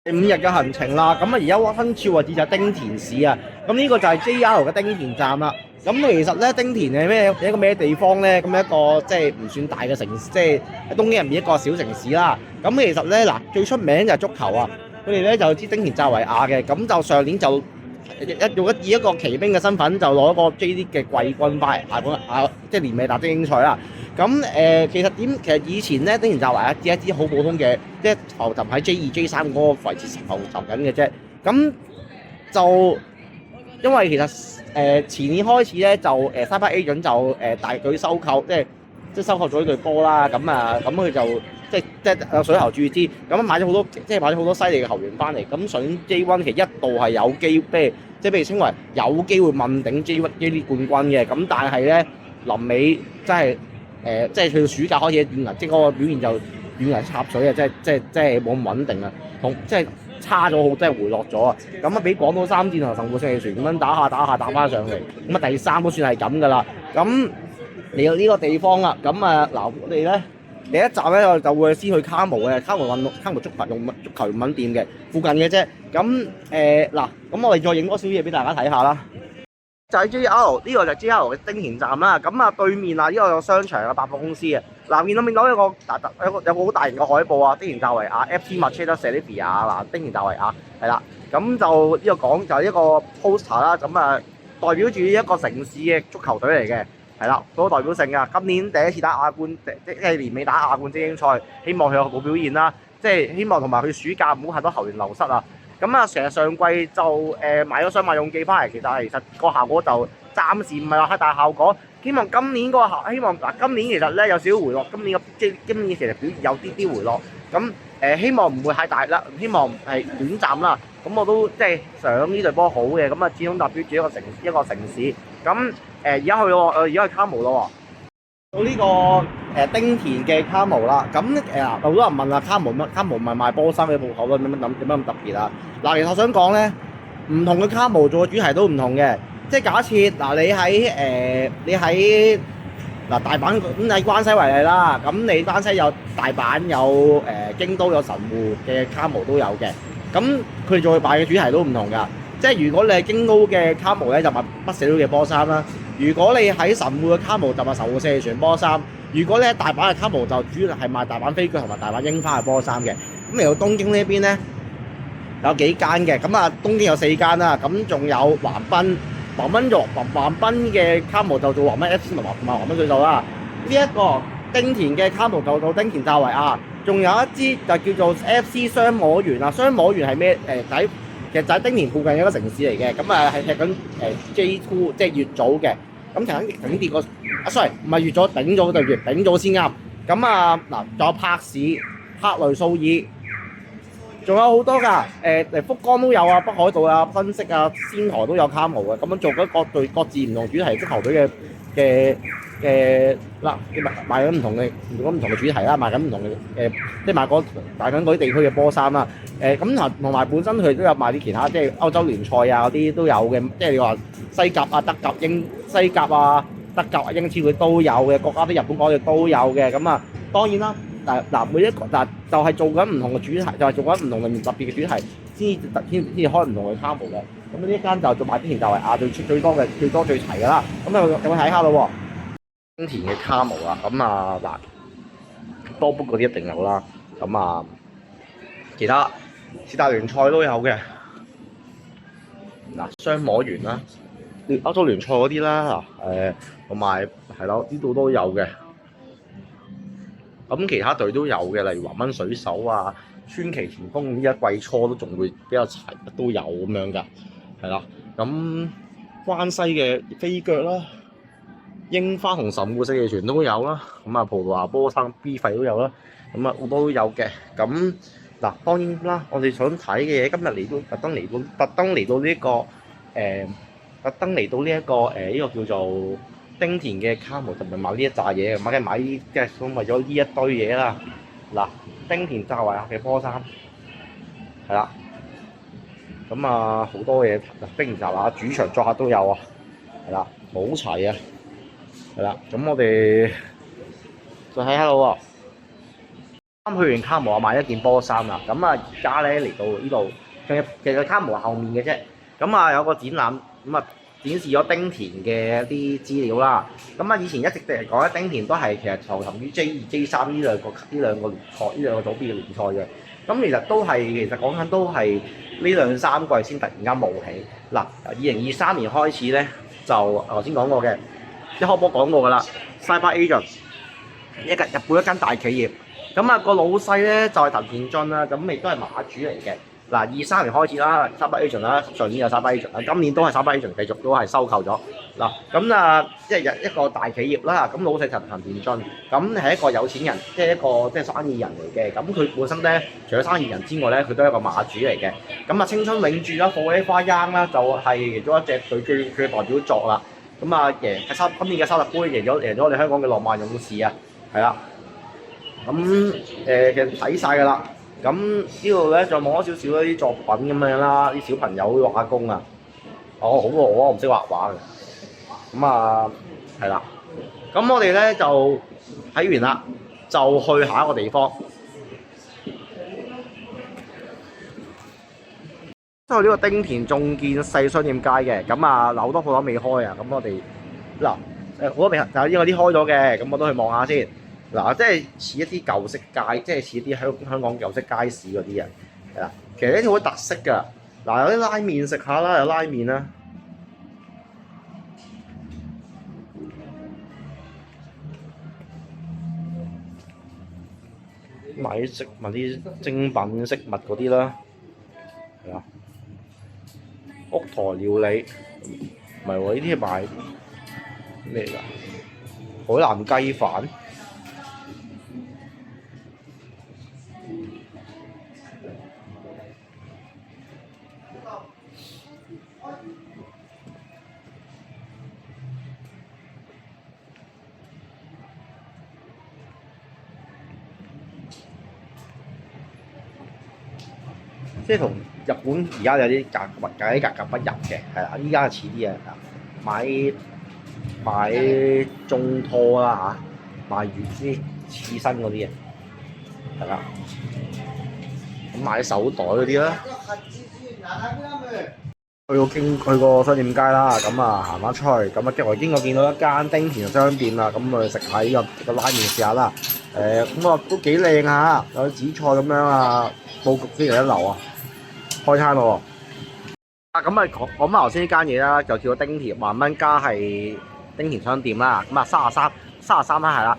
5日嘅行程啦，咁啊而家新超位置就係丁田市啊，咁呢個就係 JR 嘅丁田站啦。咁其實咧，丁田係一個咩地方咧？咁一個即係唔算大嘅城市，即係喺東京入面一個小城市啦。咁其實咧嗱，最出名就係足球啊，佢哋咧就知丁田澤維亞嘅，咁就上年就以一個騎兵嘅身份就攞個 J 聯嘅季軍翻嚟，即係年尾打精英賽啦。咁其實以前咧，丁田澤維亞只係一支好普通嘅，即係浮沉喺 J2、J3 嗰個位置浮沉緊嘅啫。咁就因為其實前年開始咧，就Cyber Agent 就大舉收購，即係收購咗呢隊波啦。咁佢就即係有水喉注資，咁買咗好多，即係買咗好多犀利嘅球員翻嚟。咁上 J1 其實一度係有機會，即係被稱為有機會問鼎 J1 冠軍嘅。咁但係咧臨尾真係即係去到暑假開始軟銀，即係嗰個表現就軟銀插水啊！即係冇咁穩定啊，即係差咗好，即係回落咗啊！咁啊，俾廣島三箭同神戶勝利船咁樣打翻上嚟，咁啊第三都算係咁噶啦。咁嚟到呢個地方啦，咁啊嗱，我哋咧第一站咧就會先去卡模嘅，卡模足球用品店嘅附近嘅啫。咁嗱，咁我哋再影多少嘢俾大家睇下啦。就喺 JR 呢個就係 JR 嘅丁田站啦，咁啊對面啊呢個有商場嘅百貨公司嘅，嗱見到一個好大型嘅海報啊，丁田澤維亞 FT Machida Serifia 嗱，丁田澤維亞係啦，咁就呢個講就係一個 poster 啦，咁啊代表住一個城市嘅足球隊嚟嘅，係啦，好有代表性啊！今年第一次打亞冠，即係年尾打亞冠精英賽，希望佢有好表現啦，即係希望同埋佢暑假唔好太多球員流失啊！咁啊，成日上季就買咗雙馬勇記翻嚟，其實個效果就暫時唔係話太大效果。希望今年希望嗱，今年其實咧有少少回落，今年其實表現有啲回落。咁希望唔會太大啦，希望係短暫啦。咁我都即係想呢隊波好嘅，咁啊始終代表住一個城市。咁而家去咯，而家去卡模咯。到呢個丁田嘅卡模啦，咁好多人問啦，卡模唔係賣波衫嘅鋪頭咯，點解咁特別啊？嗱，其實我想講咧，唔同嘅卡模做嘅主題都唔同嘅，即係假設嗱，你喺大阪咁以關西為例啦，咁你關西有大阪有京都有神戶嘅卡模都有嘅，咁佢哋做嘅賣嘅主題都唔同㗎，即係如果你係京都嘅卡模咧，就賣不死鳥嘅波衫啦。如果你喺神戶嘅卡模就賣神戶勝利船波衫，如果你喺大阪嘅卡模就主要係賣大阪飛腳同埋大阪櫻花嘅波衫嘅。咁嚟到東京呢邊咧有幾間嘅，咁啊東京有4間啦，咁仲有橫濱嘅卡模就做橫濱 FC 同埋橫濱水手啦。呢一個丁田嘅卡模就做丁田澤維亞，仲有一支就叫做 FC 雙摸園啊。雙摸園係咩？其實就喺丁田附近嘅一個城市嚟嘅，咁啊係踢緊J2，即係乙組嘅。咁曾經跌過，sorry 唔係乙組，丙組對住丙組先啱。咁啊嗱，仲有柏市、克雷素爾，仲有好多㗎。福岡都有啊，北海道啊、新潟啊、仙台都有卡模嘅。咁樣做咗各自唔同主題足球隊嘅嗱，賣緊唔同嘅主題啦，賣緊唔同嘅即係賣緊嗰啲地區嘅波衫啦。咁同埋本身佢都有賣啲其他，即係歐洲聯賽啊嗰啲都有嘅，即係你話西甲啊、德甲、西甲啊、德甲啊、英超佢都有嘅，國家啲日本嗰啲都有嘅。咁啊，當然啦，每一個就係做緊唔同嘅主題，就係做緊唔同嘅特別嘅主題，先至開唔同嘅卡模嘅。咁呢一間就做埋丁田澤維亞最多最齊㗎啦。咁有冇睇下咯喎？丁田嘅卡模啊，咁啊嗱，多 book 嗰啲一定有啦。咁啊，其他四大聯賽都有嘅。嗱，雙摸園啦，歐洲聯賽嗰啲啦，同埋係咯，呢度都有嘅。咁其他隊都有嘅，例如橫濱水手啊、川崎前鋒呢一季初都仲會比較齊，都有咁樣㗎，係啦。咁關西嘅飛腳啦。櫻花同神戶勝利船都有啦，咁啊葡萄牙波衫 B 費都有啦，咁啊好多都有嘅。咁嗱當然啦，我哋想睇嘅嘢今日特登嚟到呢個叫做丁田嘅卡模，就唔係買呢一紮嘢，買即係想為咗呢一堆嘢啦。嗱，丁田澤維亞嘅波衫係啦，咁啊好多嘢，丁田澤維亞主場作客都有啊，係啦，好齊啊！係啦，咁我哋再睇下咯喎。啱去完卡模啊，買一件波衫啦。咁啊，而家咧嚟到呢度，其實卡模後面嘅啫。咁啊，有個展覽，咁啊展示咗丁田嘅一啲資料啦。咁啊，以前一直嚟講咧，丁田都係其實投行於 J2、J3呢兩個聯賽，呢兩個組別嘅聯賽嘅。咁其實講緊都係呢兩三季先突然間冒起。嗱，2023年開始咧，就頭先講過嘅，一開波講過㗎啦，Cyber Agent 日本一間大企業。咁啊，個老細咧就係藤田俊啦，咁亦都係馬主嚟嘅。嗱，23年開始啦，Cyber Agent 啦，上年有 Cyber Agent 啦，今年都係 Cyber Agent 繼續都係收購咗。嗱，咁啊，即係一個大企業啦，咁老細就藤田俊，咁係一個有錢人，即係一個生意人嚟嘅。咁佢本身咧，除咗生意人之外咧，佢都係一個馬主嚟嘅。咁啊，青春永駐啦，火雞花罌啦，就係其中一隻佢嘅代表作啦。咁啊，今年嘅沙特杯贏咗我哋香港嘅浪漫勇士啊，係啦。咁其實睇晒㗎啦。咁呢度咧再望咗少少啲作品咁樣啦，啲小朋友畫工啊。哦，好喎，我唔識畫畫嘅。咁啊，係啦。咁我哋咧就睇完啦，就去下一個地方。即係呢個丁田仲建世商店街嘅。咁啊，好多鋪頭未開啊。咁我哋嗱好多未，但係呢個啲開咗嘅，咁我都去望下先。嗱，即係似一啲舊式街，即係似一啲香港舊式街市嗰啲啊，係啦。其實呢啲好特色㗎。嗱，有啲拉麵食下啦，有拉麵啦。買啲精品飾物嗰啲啦，係啊。屋台料理，唔係喎，呢啲係賣咩㗎？海南雞飯。即係同日本而家有啲格格不入嘅，係啦，依家似啲啊，買中拖啦嚇，買魚啲刺身嗰啲啊，係啦，咁買手袋嗰啲啦。去個商店街啦，咁啊行翻出去，咁啊經過見到一間丁田商店啦，咁啊食下呢個拉麵試下啦。咁啊都幾靚下，有紫菜咁樣啊，佈局非常一流啊！開餐咯喎！咁啊講翻頭先呢間嘢啦，就叫丁田萬蚊加係丁田商店啦。咁啊33啦，係啦。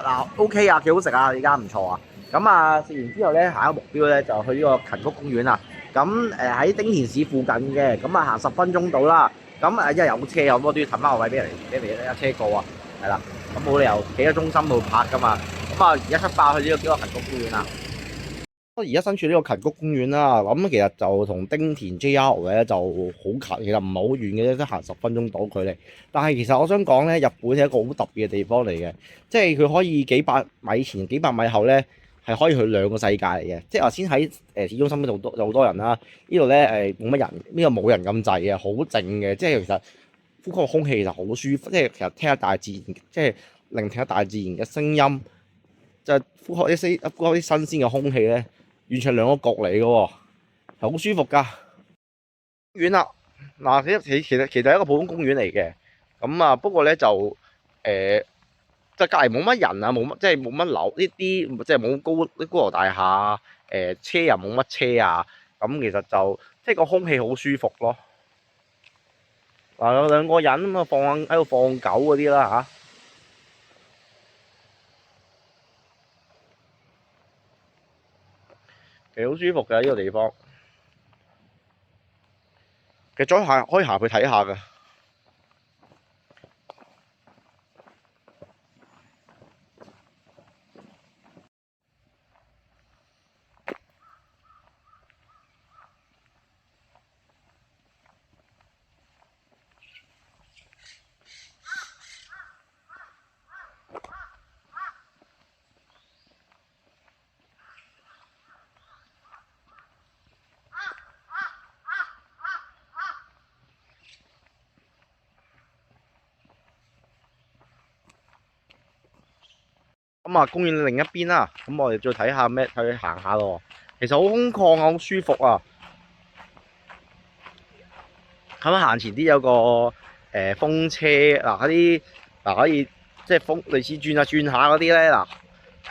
嗱 OK 啊，幾好食啊，呢間唔錯啊。咁啊食完之後咧，下一個目標咧就去呢個芹谷公園啦。咁喺丁田市附近嘅，咁啊行10分鐘到啦。咁因為有車，我都要騰翻個位俾你一車過啊。係啦，咁冇理由企喺中心度泊噶嘛。咁啊而家出發去呢個芹谷公園啦。我而家身處呢個芹谷公園啦，咁其實就同丁田 JR 咧就好近，其實唔係好遠嘅啫，得行10分鐘到距離。但係其實我想講咧，日本係一個好特別嘅地方嚟嘅，即係佢可以幾百米前、幾百米後咧係可以去兩個世界嚟嘅。即係話先喺市中心度有好多人啦，呢度咧冇乜人，呢個冇人咁滯嘅，好靜嘅。即係其實呼吸個空氣其實好舒服，即係其實聽下大自然，即係聆聽下大自然嘅聲音，就係呼吸啲新鮮嘅空氣咧。完全兩個角嚟嘅喎，係好舒服㗎。公園啦，嗱，其實係一個普通公園嚟嘅，咁啊不過咧就就隔離冇乜人啊，即係冇乜樓呢啲，即係冇高樓大廈，車又冇乜車啊，咁其實就即係個空氣好舒服咯。嗱，有兩個人咁啊喺度放狗嗰啲啦嚇。其實好舒服嘅呢個地方，其實再可以行去睇下㗎。咁啊，公園另一邊啦，咁我哋再睇下咩，去行下咯。其實好空曠啊，好舒服啊。咁行前啲有個風車嗱，嗰啲嗱可以即係風類似轉下轉下嗰啲咧嗱，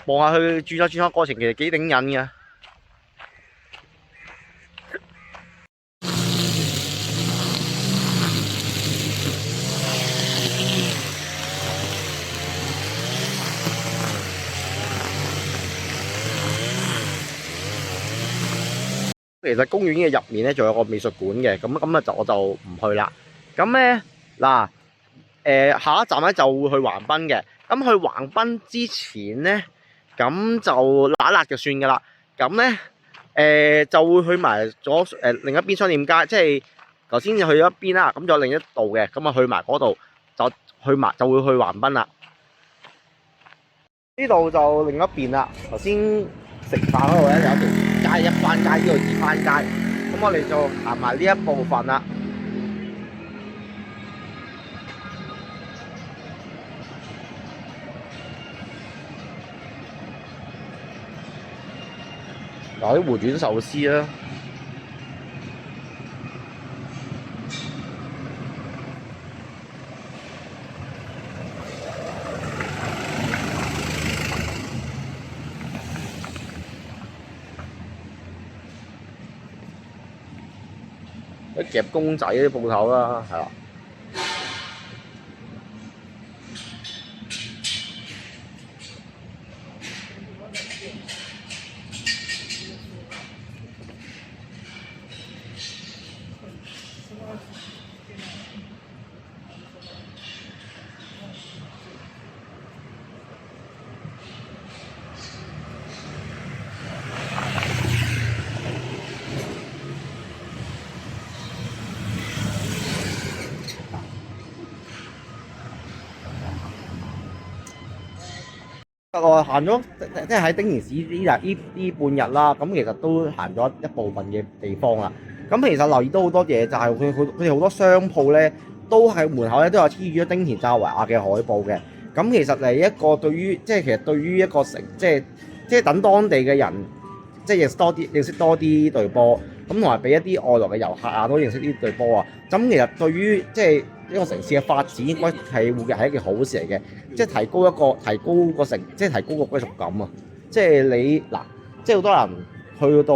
望下去轉下轉下過程其實幾頂癮嘅。其實公園嘅入面咧，仲有個美術館嘅，咁啊我就唔去啦。咁咧嗱，下一站咧就會去橫濱嘅。咁去橫濱之前咧，咁就揦辣就算噶啦。咁咧就會去埋咗另一邊商店街，即係頭先去咗一邊啦，咁仲有另一度嘅，咁啊去埋嗰度就會去橫濱啦。呢度就另一邊啦。頭先食飯嗰度咧有條街，一番街，呢度二番街，咁我哋就行埋呢一部分啦。嗱，啲回轉壽司啦。啲夾公仔啲鋪頭啦，係啦。我行咗即係喺丁田市呢半日啦，咁其實都行咗一部分嘅地方啦。咁其實留意到好多嘢，就係佢哋好多商鋪咧，都喺門口咧都有黐住咗丁田扎維亞嘅海報嘅。咁其實係一個對於其實對於一個城，即係等當地嘅人，即係認識多啲隊波，咁同埋俾一啲外來嘅遊客啊都認識呢隊波啊。咁其實對於呢個城市嘅發展應該係會係一件好事嚟嘅，即係提高個歸屬感啊！即係你嗱，即係好多人去到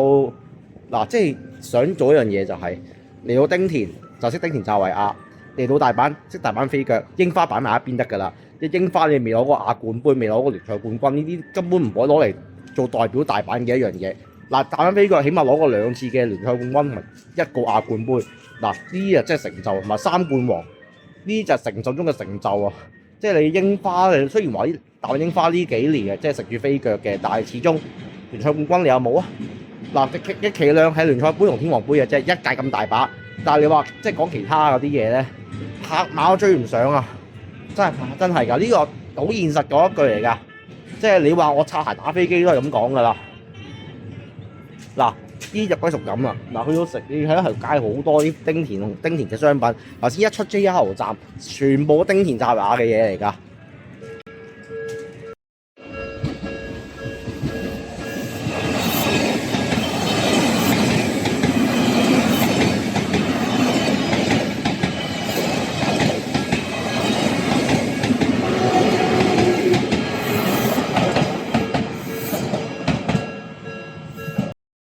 嗱，即係想做一樣嘢就係嚟到丁田就識丁田扎維亞，嚟到大阪識大阪飛腳，櫻花擺埋一邊得㗎啦。啲櫻花你未攞過亞冠杯，未攞過聯賽冠軍，呢啲根本唔可以攞嚟做代表大阪嘅一樣嘢。嗱，大阪飛腳起碼攞過2次嘅聯賽冠軍同埋1個亞冠杯，嗱呢啲啊真係成就，同埋3冠王。呢就係成就中嘅成就啊！即係你櫻花，你雖然話啲大櫻花呢幾年即係食住飛腳嘅，但係始終聯賽冠軍你有冇啊？嗱，一企量係聯賽杯同天皇杯嘅啫，一屆咁大把。但係你話即係講其他嗰啲嘢咧，拍馬都追唔上啊！真係㗎，呢個好現實嗰一句嚟㗎。即係你話我擦鞋打飛機都係咁講㗎啦。嗱。呢隻歸屬感啊！嗱，去到食你喺條街好多啲丁田嘅商品。頭先一出 JR 站，全部丁田扎維亞嘅嘢嚟㗎。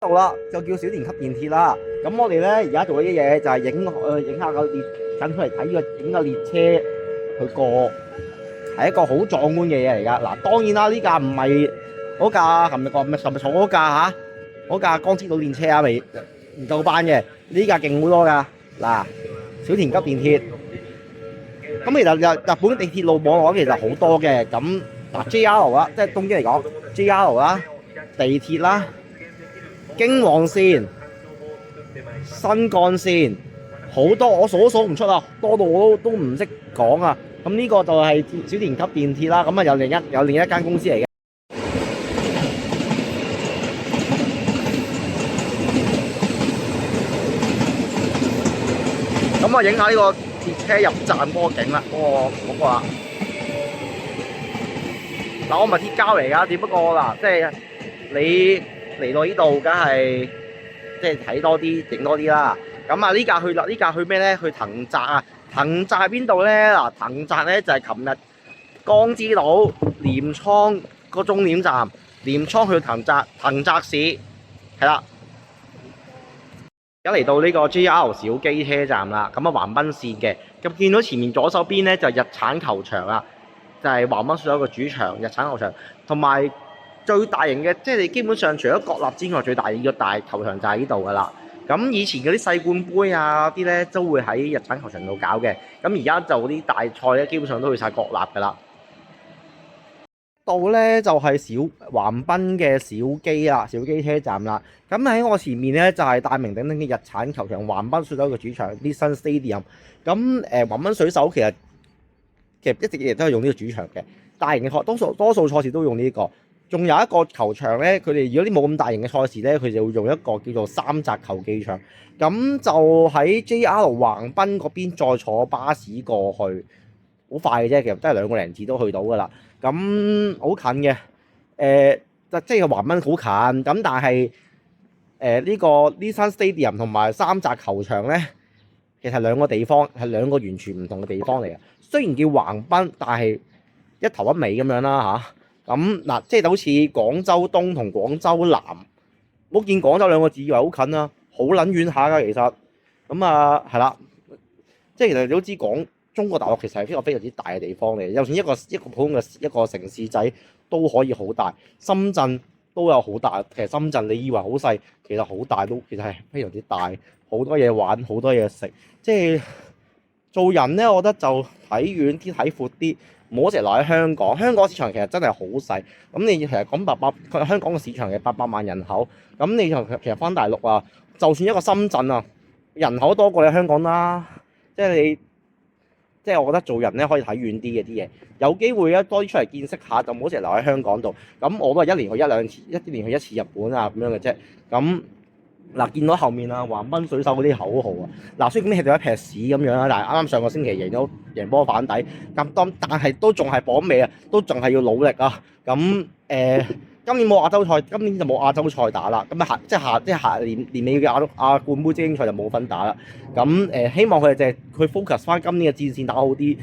到啦，就叫小田急電鐵啦。咁我哋咧而家做嘅啲嘢就係影下個列緊出嚟睇影個列車去過，係一個好壯觀嘅嘢嚟㗎。嗱，當然啦，呢架唔係嗰架琴日坐嗰架嚇，嗰架江之島電車啊，未唔夠班嘅。呢架勁好多㗎。嗱，小田急電鐵。咁其實日本地鐵路網絡其實好多嘅。咁嗱 JR 啦，即係東京嚟講 JR 啦，地鐵啦。京王線、新幹線好多，我數都數唔出啊，多到我都唔識講啊。咁呢個就係小田急電鐵啦。咁啊有另一間公司嚟嘅。咁啊影下呢個列車入站嗰個景啦，嗰個啦。嗱，我唔係鐵膠嚟㗎，只不過嗱，即係你嚟到呢度，梗係即係睇多啲，整多啲啦。咁啊，呢架去咩咧？去藤澤啊！藤澤喺邊度咧？嗱，藤澤咧就係琴日江之島鎌倉個終點站，鎌倉去藤澤市係啦。而家嚟到呢個 JR 小機車站啦，咁啊橫濱線嘅，咁見到前面左手邊咧就係日產球場啦，就係橫濱水手嘅主場日產球場，同埋最大型嘅，即係你基本上除咗國立之外，最大嘅大球場就喺呢度噶啦。咁以前嗰啲世冠杯啊啲咧都會喺日產球場度搞嘅，咁而家就啲大賽咧基本上都去晒國立噶啦。度咧就係橫濱嘅小機車站啦。咁喺我前面咧就係大名鼎鼎嘅日產球場橫濱水手嘅主場 Nissan Stadium。咁橫濱水手其實一直以嚟都係用呢個主場嘅，大型嘅多數賽事都用呢個。仲有一個球場咧，佢哋如果啲冇咁大型嘅賽事咧，佢就會用一個叫做三澤球技場。咁就喺 JR 橫濱嗰邊再坐巴士過去，好快嘅啫，其實真係2個零字都去到噶啦。咁好近嘅，即係橫濱好近。咁但係呢個 Nissan Stadium 同埋三澤球場咧，其實兩個地方係兩個完全唔同嘅地方嚟嘅。雖然叫橫濱，但係一頭一尾咁樣啦嚇。咁嗱，即係好似廣州東同廣州南，冇見廣州兩個字以為好近啊，好撚遠下㗎其實。咁啊係啦，即係其實你都知中國大陸其實係一個非常之大嘅地方嚟，就算一個普通嘅一個城市仔都可以好大。深圳都有好大，其實深圳你以為好細，其實好大都其實係非常之大，好多嘢玩，好多嘢食。即係做人咧，我覺得就睇遠啲，睇闊啲。唔好成日留喺香港，香港市場其實真係好細。咁你其實講香港嘅市場嘅800萬人口，咁你其實翻大陸啊，就算一個深圳啊，人口多過你香港啦。即係我覺得做人咧可以睇遠啲嘅啲嘢，有機會咧多啲出嚟見識下，就唔好成日留喺香港度。咁我都係一年去1-2次，一年去1次日本啊咁樣嘅啫。咁嗱，見到後面啊，橫濱水手嗰啲口號啊，嗱，雖然咁係一撇屎咁樣啦，但係啱啱上個星期贏波反底，但係都仲係榜尾啊，都仲係要努力啊。咁今年冇亞洲賽，今年就冇亞洲賽打啦。咁下年尾嘅亞冠杯精英賽就冇分打啦。咁希望佢哋就係去 focus 翻今年嘅戰線打好啲，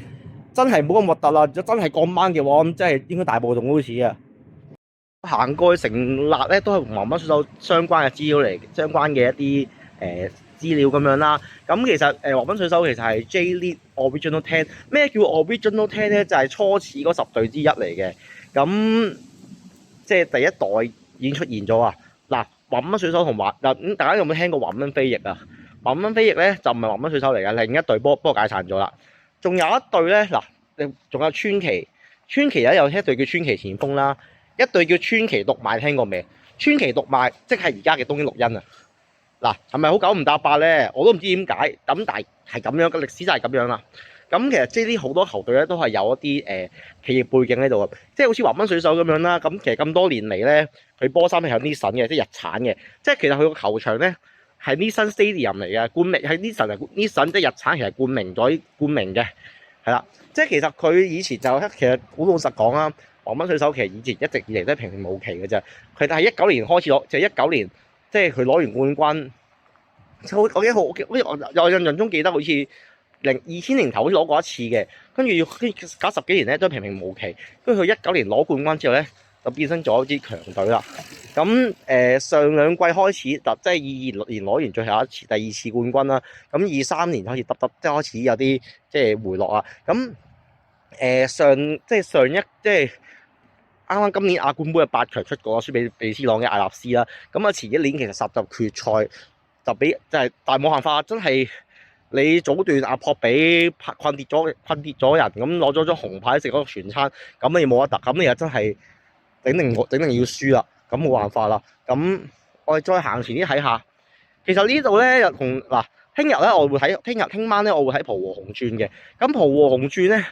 真係冇咁核突啦。如果真係降班嘅話，咁真係應該大步動都似啊！行過去成立咧，都係同橫濱水手相關嘅資料嚟，相關嘅一啲資料咁樣啦。咁其實橫濱水手其實係 J League Original 10。咩叫 Original 10咧？就係初始嗰10隊之一嚟嘅。咁即係第一代已經出現咗啊！嗱，橫濱水手同咁大家有冇聽過橫濱飛翼啊？橫濱飛翼咧就唔係橫濱水手嚟嘅，另一隊波解散咗啦。仲有一隊咧，嗱，仲有川崎咧有一隊叫川崎前鋒啦。一隊叫川崎讀賣，聽過未？川崎讀賣即係而家嘅東京綠茵啊！嗱，係咪好九唔搭八咧？我都唔知點解，咁但係咁樣嘅歷史就係咁樣啦。咁其實即係啲好多球隊咧都係有一啲企業背景喺度啊，即係好似橫濱水手咁樣啦。咁其實咁多年嚟咧，佢波衫係有 Nissan 嘅，即係日產嘅。即係其實佢個球場咧係 Nissan Stadium 嚟嘅，冠名係 Nissan 即係日產，其實冠名嘅，係啦。即係其實佢以前就其實好老實講啦。橫濱水手其實以前一直以嚟都係平平無奇嘅啫，佢係19年開始攞，就係19年，即係佢攞完冠軍。我記得我印象中記得好似2000年頭好似攞過一次嘅，跟住要搞10幾年咧都平平無奇。跟住佢19年攞冠軍之後咧，就變身咗一支強隊啦。咁上兩季開始，即係22年攞完最後一次第2次冠軍啦。咁23年開始即係開始有啲即係回落啊。咁上一即係。啱啱今年亞冠杯嘅8強出過，輸俾比斯朗嘅艾納斯啦。咁啊，前一年其實10入決賽就係，但係冇辦法，真係你早段阿珀比困跌咗人，咁攞咗張紅牌食嗰個全餐，咁你冇得突，咁你又真係整定要輸啦，咁冇辦法啦。咁我哋再行前啲睇下，其實呢度咧又同嗱，聽晚咧我會睇浦和紅鑽嘅。咁浦和紅鑽咧。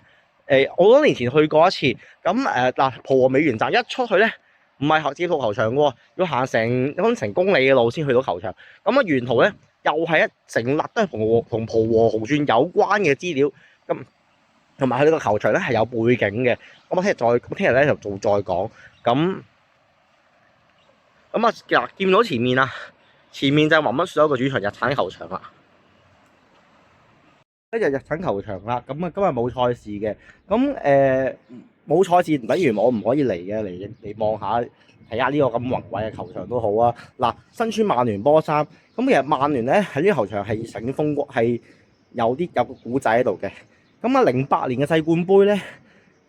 我多年前去過一次，咁浦和美原站一出去咧，唔係直接到球場嘅喎，要行成公里嘅路先去到球場。咁沿途咧又係成立都係同浦和紅鑽有關嘅資料。咁同埋佢呢個球場咧係有背景嘅。咁我聽日咧就再講。咁嗱，見到前面啊，前面就係橫濱水手個主場日產球場啦。一日日產球場啦，咁啊今日冇賽事嘅，咁冇賽事唔等於我唔可以嚟嘅，嚟望下睇下呢個咁宏偉嘅球場都好啊。嗱，身穿曼聯波衫，咁其實曼聯咧喺呢個球場係曾經風光，係有個古仔喺度嘅。咁啊08年嘅世冠盃咧，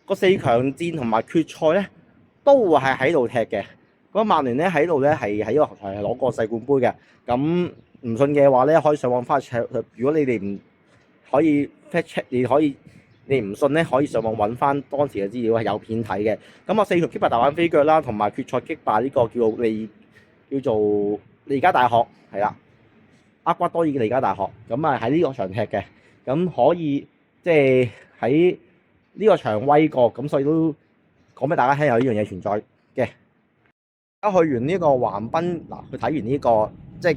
個4強戰同埋決賽咧都係喺度踢嘅。咁曼聯咧喺度咧係喺呢個球場係攞過世冠盃嘅。咁唔信嘅話咧，可以上網翻去 check。如果你哋唔可以 fact check， 你唔信咧，可以上網揾翻當時嘅資料，係有片睇嘅。咁啊4強擊敗大阪飛腳啦，同埋決賽擊敗呢個叫做利加大學，係啦，厄瓜多爾嘅利加大學。咁啊喺呢個場踢嘅，咁可以即係喺呢個場威過，咁所以都講俾大家聽有呢樣嘢存在嘅。去完呢個橫濱嗱，去睇完呢個即係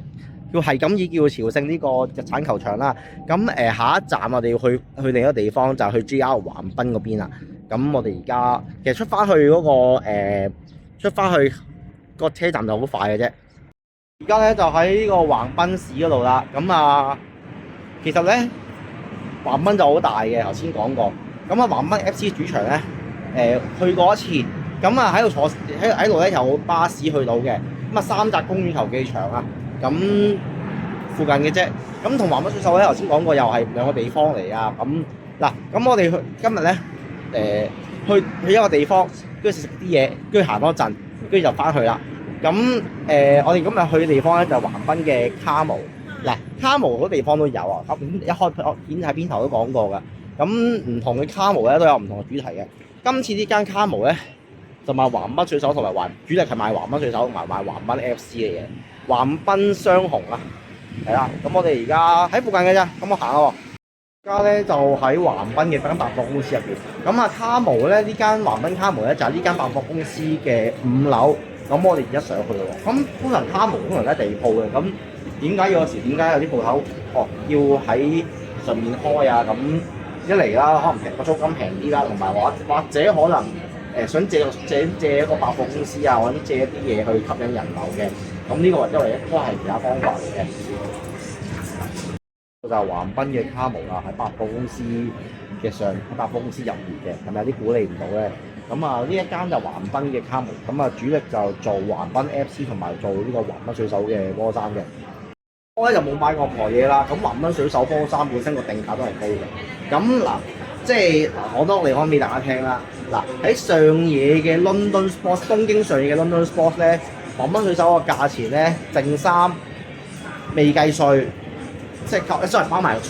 叫係咁意叫朝聖呢個日產球場啦。咁下一站我哋要去另一個地方，就係去 JR 橫濱嗰邊啦。咁我哋而家其實出翻去個車站就好快嘅啫。而家咧就喺呢個橫濱市嗰度啦。咁啊，其實咧橫濱就好大嘅，頭先講過。咁啊，橫濱 FC 主場咧去過一次。咁啊喺度喺度咧有巴士去到嘅。咁啊三澤公園球技場啊，咁附近嘅啫。咁同橫濱水手咧頭先講過，又係兩個地方嚟啊。咁我哋今日咧去一個地方，跟住食啲嘢，跟住行多陣，跟住就翻去啦。咁我哋今日去嘅地方咧就係橫濱嘅卡姆。嗱，卡姆好多地方都有啊。咁一開片喺邊頭都講過㗎。咁唔同嘅卡姆咧都有唔同嘅主題嘅。今次呢間卡姆咧就賣橫濱水手同埋主力係賣橫濱水手同埋賣橫濱 FC 嘅嘢，橫濱雙雄啊，係啦。咁我哋而家喺附近嘅啫，咁我行咯。而家咧就喺橫濱嘅間百貨公司入邊。咁啊卡姆咧呢間橫濱卡姆咧就係呢間百貨公司嘅5樓。咁我哋而家上去咯喎。咁通常卡姆通常都係地鋪嘅，咁點解有啲鋪頭要喺上面開啊？咁一嚟啦，可能個租金平啲啦，同埋或者可能想借一個百貨公司啊，或者借一啲嘢去吸引人流嘅。咁呢個因為都係其他方法嚟嘅。就係橫濱嘅卡姆啦，喺百貨公司入面嘅，係咪有啲估你唔到咧？咁啊呢一間就橫濱嘅卡姆，咁啊主力就做橫濱 FC 同埋做呢個橫濱水手嘅波衫嘅。我咧就冇買過任何嘢啦。咁橫濱水手波衫本身個定價都係高嘅。咁嗱，即係我都嚟講俾大家聽啦。嗱，喺上野嘅 London Sports， 東京上野嘅 London Sports 咧，橫濱水手個價錢咧淨衫未計稅，即係sorry包埋個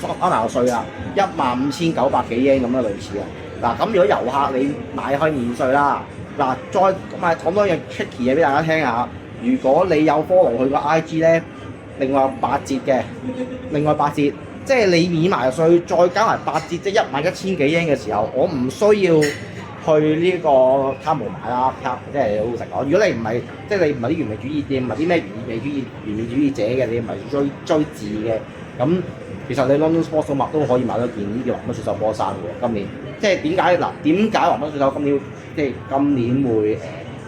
稅啊，15,900幾英咁樣類似啊。嗱，咁如果遊客你買可以免稅啦。嗱，再咁啊講多樣 tricky 嘢俾大家聽下。如果你有 follow 佢個 IG 咧，另外8折嘅，即係你免埋稅，再加埋8折，即係11,000幾英嘅時候，我唔需要去呢個卡姆買啦。即係好食講，如果你唔係即係你唔係啲完美主義店，唔係啲咩完美主義者嘅，你唔係追字嘅，咁其實你 London Sports 都可以買到件呢啲橫濱水手波衫嘅。今年即係點解橫濱水手今年會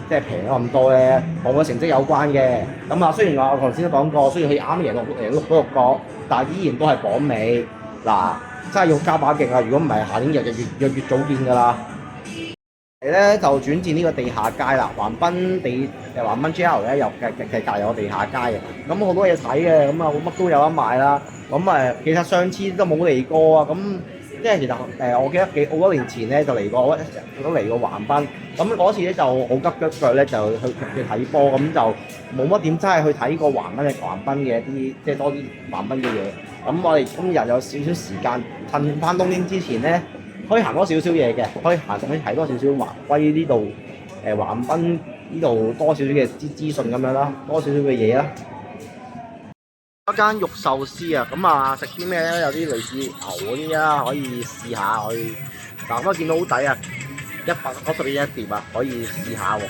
即係平咗咁多咧？同個成績有關嘅。咁啊，雖然話我頭先都講過，雖然佢啱贏6個，但係依然都係榜尾。嗱，真係要加把勁啊！如果唔係，下年越早見㗎啦。咧就轉戰呢個地下街啦，橫濱 JR 咧又隔離有個地下街嘅，咁好多嘢睇嘅，咁啊乜都有得賣啦。咁其實上次都冇嚟過啊，咁即係其實我記得好多年前咧就嚟過，都嚟過橫濱。咁嗰次咧就好急腳咧就去睇波，咁就冇乜點真係去睇過橫濱嘅一啲即係多啲橫濱嘅嘢。咁我哋今日有少少時間，趁翻冬天之前咧，可以行多少少嘢嘅，可以睇多少少橫濱呢度橫濱呢度多少少嘅資訊咁樣啦，多少少嘅嘢啦。一間肉壽司啊，咁啊食啲咩咧？有啲類似牛嗰啲啊，可以試下去。嗱，我見到好抵啊，190一碟啊，可以試下喎。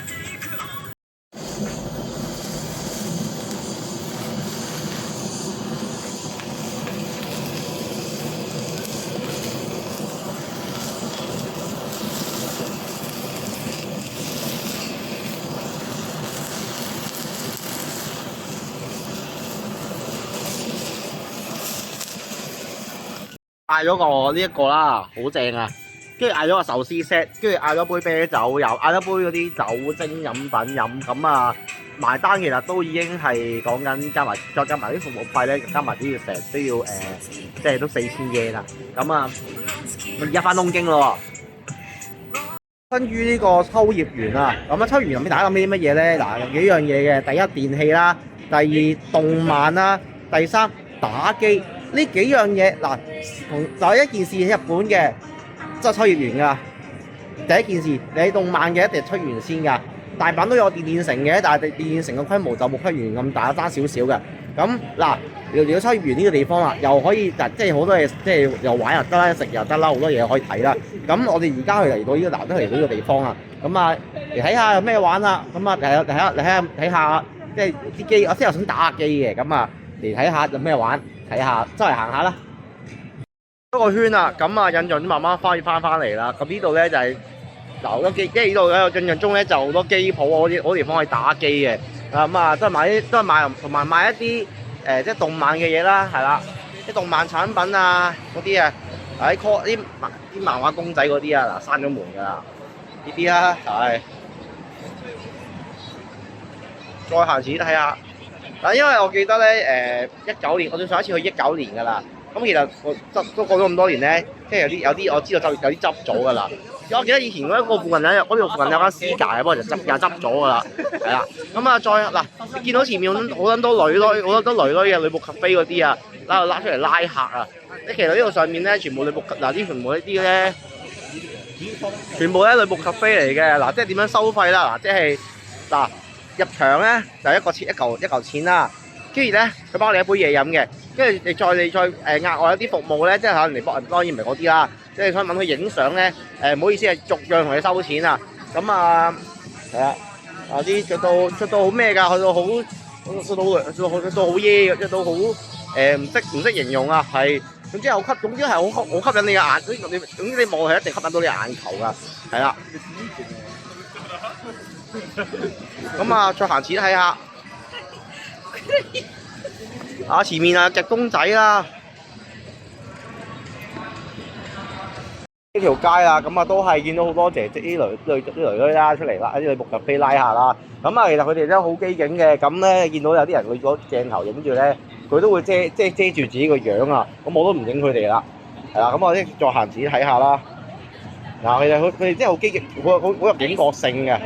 嗌咗個呢一個啦，好正啊！跟住嗌咗個壽司 set，跟住嗌咗杯啤酒，又嗌咗杯嗰啲酒精飲品飲，咁啊埋單其實都已經係講緊再加埋啲服務費咧，加埋都要成都要即係都4000 yen 啦。咁啊，而家翻東京咯喎。關於呢個秋葉原啊，咁啊秋葉原入面大家諗起啲乜嘢咧？嗱，有幾樣嘢嘅，第一電器啦，第二動漫啦，第三打機。呢幾樣嘢嗱，同就一件事喺日本嘅，即係秋葉原㗎。第一件事，你動漫嘅一定係秋葉原先㗎。大阪都有電電城嘅，但係電電城嘅規模就冇秋葉原咁大，爭少少嘅。咁嗱，嚟到秋葉原呢個地方啦，又可以即係好多嘢，即係又玩又得啦，食又得啦，好多嘢可以睇啦。咁我哋而家嚟到呢個難得嚟到呢個地方啊，咁啊嚟睇下有咩玩啦。咁啊睇下，即係啲機，我先又想打下機嘅，咁啊嚟睇下有咩玩。睇下，周圍行下啦，一個圈啦，咁啊印象都慢慢翻嚟啦。咁呢度咧就係嗱好多機，因為呢度咧印象中咧就好多機鋪嗰啲地方可以打機嘅。咁啊都係買同埋買一啲即係動漫嘅嘢啦，係啦，啲動漫產品啊嗰啲啊，喺 call 啲漫畫公仔嗰啲啊，嗱閂咗門㗎啦，呢啲啦係。再行前睇下。嗱，因為我記得咧，19年，我對上一次去19年㗎啦。咁其實我都過咗咁多年咧，即係有啲我知道有啲執咗㗎啦。我記得以前嗰個附近嗰度附近有間私架嘅，不過就執咗㗎啦，係啦。咁啊，再嗱，你見到前面好多女嘅女僕咖啡嗰啲啊，拉出嚟拉客啊。即其實呢度上面咧，全部女僕嗱啲全部呢啲咧，全部咧女僕咖啡嚟嘅。嗱，即係點樣收費啦？嗱，即係嗱。入場咧就一嚿錢啦，跟住咧佢幫你一杯嘢飲嘅，跟住你再額外一啲服務咧，即係可能你幫人當然唔係嗰啲啦，即係想問佢影相咧，唔好意思係逐樣同你收錢啊，咁啊係啊，啲着到好咩㗎，去到好耶嘅，着到好唔識形容啊，係總之係好吸引你嘅眼，總之你望係一定吸引到你眼球㗎，係啦。咁啊，再行前睇下，前面啊隻公仔啦，呢條街啦，咁啊都係見到好多姐姐啲女啦出嚟啦，啲女僕咖啡拉下啦，咁啊其實佢哋都好機警嘅，咁咧見到有啲人佢攞鏡頭影住咧，佢都會遮住自己個樣啊，咁我都唔影佢哋啦，係啦，咁我啲再行前睇下啦，嗱，其實佢哋真係好機警，好有警覺性嘅。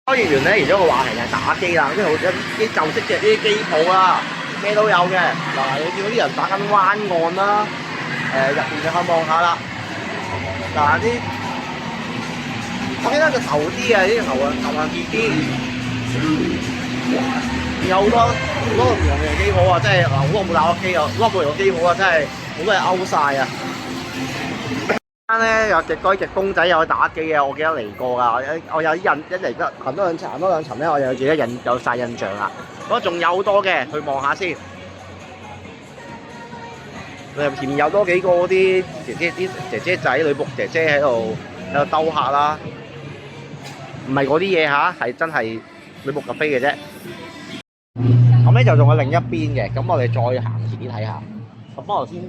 秋葉原咧，而家個話題係打機啦，即係好啲舊式嘅啲機鋪啦，咩都有嘅。嗱，你見到啲人打緊灣岸啦，入邊就去望下啦。嗱啲，我記得個頭啲啊，啲頭啊 BB，有好多唔同嘅機鋪啊，真係好多冇打過機啊，好多冇用機鋪啊，真係好多係 out 晒啊！間咧有隻公仔有打機嘅，我記得嚟過㗎。我有啲一嚟得行多兩層咧，我有記得有晒印象啦。咁仲有好多嘅，去望下先。前面有多幾個啲姐姐仔女僕姐姐喺度兜客啦，唔係嗰啲嘢嚇，係真係女僕咖啡嘅啫。咁咧就仲有另一邊嘅，咁我哋再行前啲睇下。咁我頭先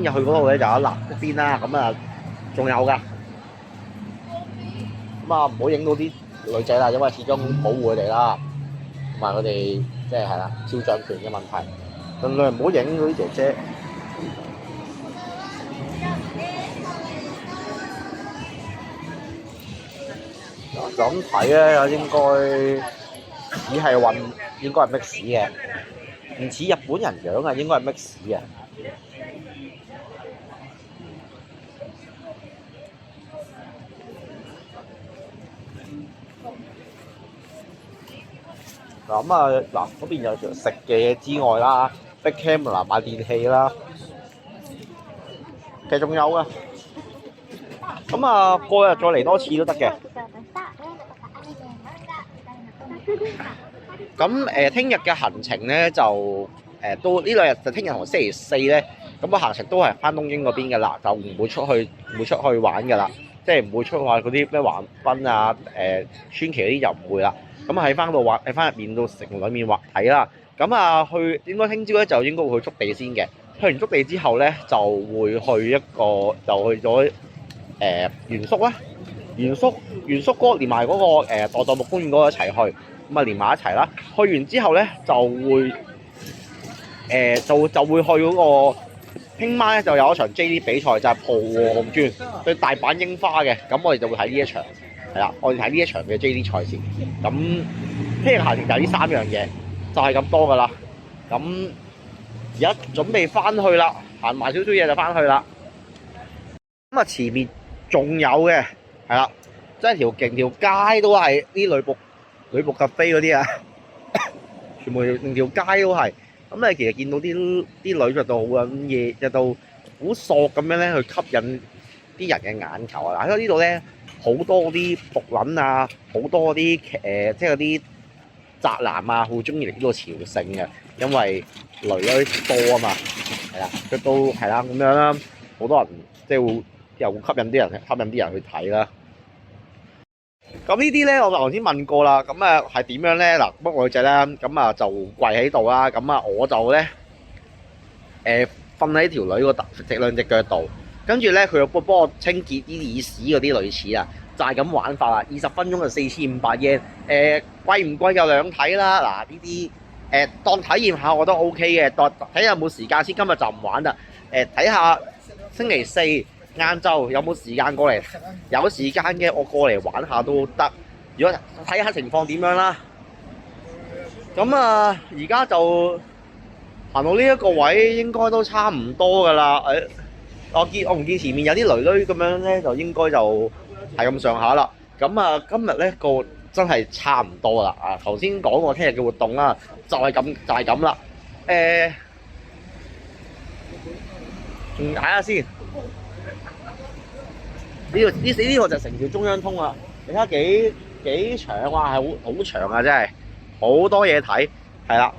入去嗰度咧就有一邊啦，咁啊仲有㗎，咁啊唔好影到啲女仔啦，因為始終保護佢哋啦，同埋佢哋即係啦肖像權嘅問題，盡量唔好影嗰啲姐姐。就咁睇咧，應該係 mix 嘅。唔似日本人樣啊，應該係 mix 嘅。咁啊，嗱嗰邊有食嘅嘢之外啦 ，Big Camera 買電器啦，其實仲有啊。咁啊，過日再嚟多次都得嘅。咁聽日嘅行程咧就都呢兩日就聽日同星期四咧，咁個行程都係翻東京嗰邊嘅啦，就唔會出去玩嘅啦，即係唔會出去話嗰啲咩橫濱啊、川崎嗰啲就唔會啦。咁喺翻度玩，喺翻入面到城裏面睇啦。咁啊應該聽朝咧就應該會去築地先嘅，去完築地之後咧，就會去一個就去咗原宿啦。原宿嗰個連埋嗰個代代木公園嗰個一齊去，咁啊連埋一齊啦。去完之後咧就會就會去嗰個聽晚咧就有一場 J.D 比賽，就係浦和紅鑽對大阪櫻花嘅，咁我哋就會睇呢一場，係啦，我哋睇呢一場嘅 J.D 賽事。咁聽日行程就係呢3樣嘢，就係咁多噶啦。咁而家準備翻去啦，行埋少少嘢就翻去啦。咁啊前面仲有嘅，係啦，即係條街都係啲女僕咖啡嗰啲啊，全部成條街都係。咁你其實見到啲女着到好撚嘢，着到好索咁樣咧，去吸引啲人嘅眼球啊！嗱，因為呢度咧好多啲僕撚啊，好多啲即係嗰啲宅男啊，好中意嚟呢度朝聖嘅，因為女多啊嘛，係啦，着到係啦咁樣啦，好多人即係會又會吸引啲人去睇啦。咁呢啲咧，我頭先問過啦。咁啊係點樣咧？嗱，乜我隻咧，咁啊就跪喺度啦。咁啊我就咧瞓喺條女個兩隻腳度，跟住咧佢又幫我清潔啲耳屎嗰啲類似啊，就係咁玩法啦。20分鐘就4500 yen，貴唔貴就兩睇啦。嗱呢啲當體驗下我覺得 OK 嘅，當睇下有冇時間先。今日就唔玩啦。睇下星期四晏晝有冇時間過嚟，有時間嘅我過嚟玩下都得。如果睇下情況點樣啦。咁啊，而家就行到呢一個位，應該都差唔多噶啦。我唔見前面有啲女咁樣咧，就應該就係咁上下啦。咁啊，今日咧個真係差唔多啦。啊，頭先講過聽日嘅活動啦，就係咁啦。仲睇下先。呢個就成條中央通啦，你睇下幾長啊，係好長啊，真係好多嘢睇，係啦。